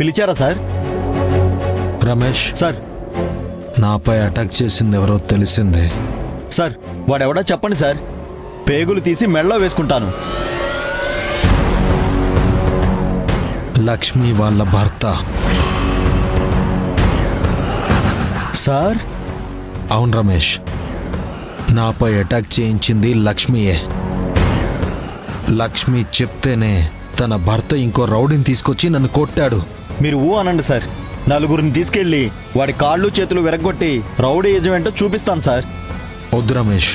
పిలిచారా sir? Ramesh sir. నాపై attack చేసింది ఎవరో తెలిసిందే. సార్ వాడెవడో చెప్పండి సార్, పేగులు తీసి మెడలో వేసుకుంటాను. లక్ష్మి వాళ్ళ భర్త. సార్? అవును రమేష్, నాపై అటాక్ చేయించింది లక్ష్మియే. లక్ష్మి చెప్తేనే తన భర్త ఇంకో రౌడీని తీసుకొచ్చి నన్ను కొట్టాడు. మీరు ఊ అనండి సార్, నలుగురిని తీసుకెళ్ళి వాడి కాళ్ళు చేతులు విరగొట్టి రౌడీ యజమేంటో చూపిస్తాను సార్. వద్దు రమేష్,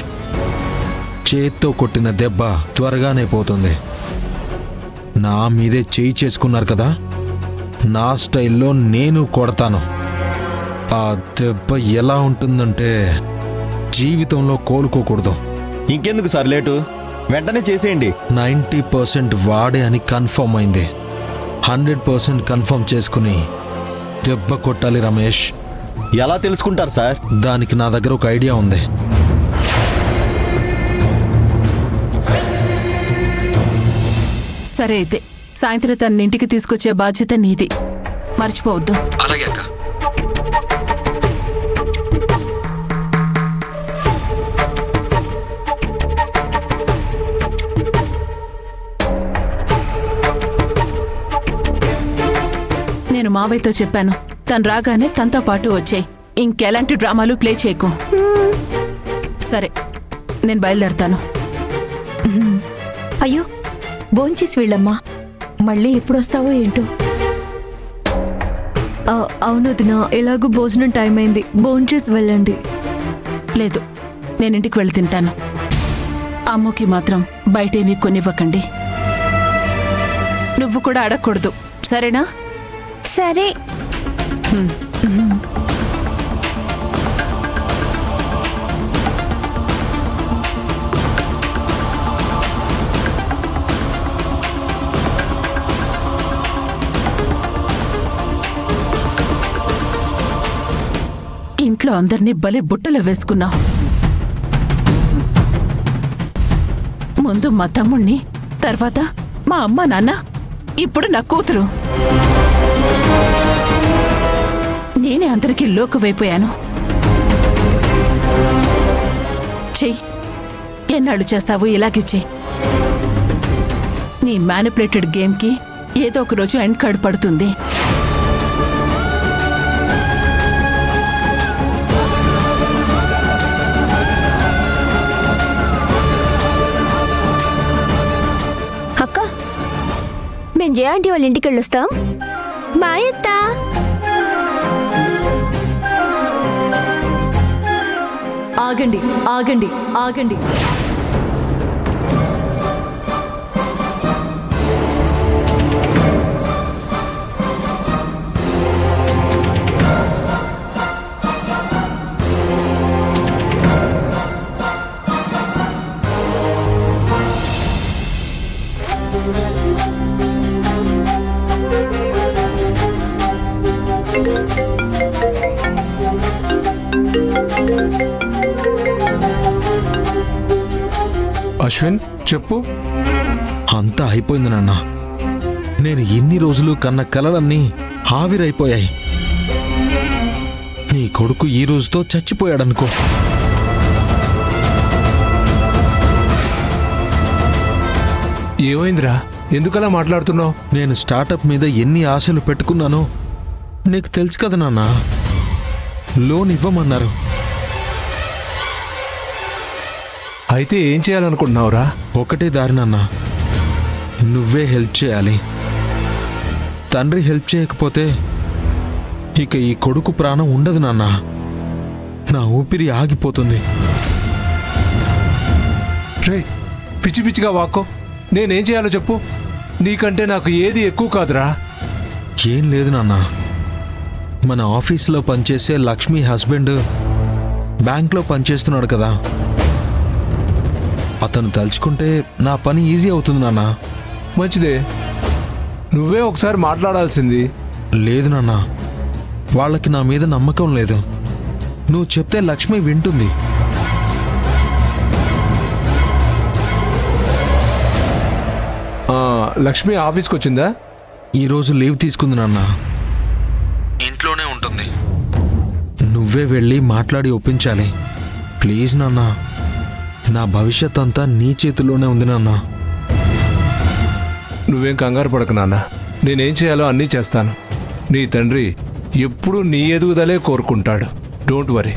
చేత్తో కొట్టిన దెబ్బ త్వరగానే పోతుంది. నా మీదే చేయి చేసుకున్నారు కదా, నా స్టైల్లో నేను కొడతాను. ఆ దెబ్బ ఎలా ఉంటుందంటే జీవితంలో కోలుకోకూడదు. ఇంకెందుకు సార్ లేటు, వెంటనే చేసేయండి. 90% వాడే అని కన్ఫర్మ్ అయింది. 100% కన్ఫర్మ్ చేసుకుని దెబ్బ కొట్టాలి రమేష్. ఎలా తెలుసుకుంటారు సార్? దానికి నా దగ్గర ఒక ఐడియా ఉంది. సరే అయితే సాయంత్రం తన ఇంటికి తీసుకొచ్చే బాధ్యత నీది, మర్చిపోవద్దు. అలాగే అక్క. నేను మావయ్యతో చెప్పాను, తను రాగానే తనతో పాటు వచ్చేయి. ఇంకెలాంటి డ్రామాలు ప్లే చేయకు. సరే నేను బయలుదేరతాను. అయ్యో, భోంచేసి వెళ్ళమ్మా, మళ్ళీ ఎప్పుడొస్తావో ఏంటో. అవును వదినా, ఎలాగూ భోజనం టైం అయింది, భోంచేసి వెళ్ళండి. లేదు, నేను ఇంటికి వెళ్ళి తింటాను. అమ్మకి మాత్రం బయటేమీ కొనివ్వకండి. నువ్వు కూడా అడగకూడదు, సరేనా? సరే. ఇంట్లో అందరినీ బలి బుట్టలో వేసుకున్నావు. ముందు మా తమ్ముణ్ణి, తర్వాత మా అమ్మ నాన్న, ఇప్పుడు నా కూతురు. నేనే అందరికీ లోకువైపోయాను. చెయ్యి, ఎన్నాళ్ళు చేస్తావు ఇలాగే చెయ్యి. నీ మ్యానిపులేటెడ్ గేమ్కి ఏదో ఒక రోజు ఎండ్ కార్డ్ పడుతుంది. అక్క, మేము జయ ఆంటీ వాళ్ళ ఇంటికి వెళ్ళొస్తాం. బాయ్ అత్త. ఆగండి ఆగండి ఆగండి. అశ్విన్ చెప్పు. అంతా అయిపోయింది నాన్న. నేను ఎన్ని రోజులు కన్న కలలన్నీ ఆవిరైపోయాయి. నీ కొడుకు ఈ రోజుతో చచ్చిపోయాడనుకో. ఏమైందిరా, ఎందుకలా మాట్లాడుతున్నావు? నేను స్టార్టప్ మీద ఎన్ని ఆశలు పెట్టుకున్నానో నీకు తెలుసు కదా నాన్న. లోన్ ఇవ్వమన్నారు. అయితే ఏం చేయాలనుకుంటున్నావురా? ఒకటే దారి నాన్న, నువ్వే హెల్ప్ చేయాలి. తండ్రి హెల్ప్ చేయకపోతే ఇక ఈ కొడుకు ప్రాణం ఉండదు నాన్న. నా ఊపిరి ఆగిపోతుంది. రే, పిచ్చి పిచ్చిగా వాక్కో. నేనేం చేయాలో చెప్పు. నీకంటే నాకు ఏది ఎక్కువ కాదురా. ఏం లేదు నాన్న, మన ఆఫీసులో పనిచేసే లక్ష్మి హస్బెండ్ బ్యాంక్లో పనిచేస్తున్నాడు కదా, అతను తలుచుకుంటే నా పని ఈజీ అవుతుంది నాన్న. మంచిదే, నువ్వే ఒకసారి మాట్లాడాల్సింది. లేదు నాన్న, వాళ్ళకి నా మీద నమ్మకం లేదు. నువ్వు చెప్తే లక్ష్మి వింటుంది. లక్ష్మి ఆఫీస్కి వచ్చిందా? ఈరోజు లీవ్ తీసుకుంది నాన్న. నువ్వే వెళ్ళి మాట్లాడి ఒప్పించాలి. ప్లీజ్ నాన్న, నా భవిష్యత్ అంతా నీ చేతిలోనే ఉంది నాన్న. నువ్వేం కంగారు పడకు నాన్న, నేనేం చేయాలో అన్నీ చేస్తాను. నీ తండ్రి ఎప్పుడూ నీ ఎదుగుదలే కోరుకుంటాడు. Don't worry.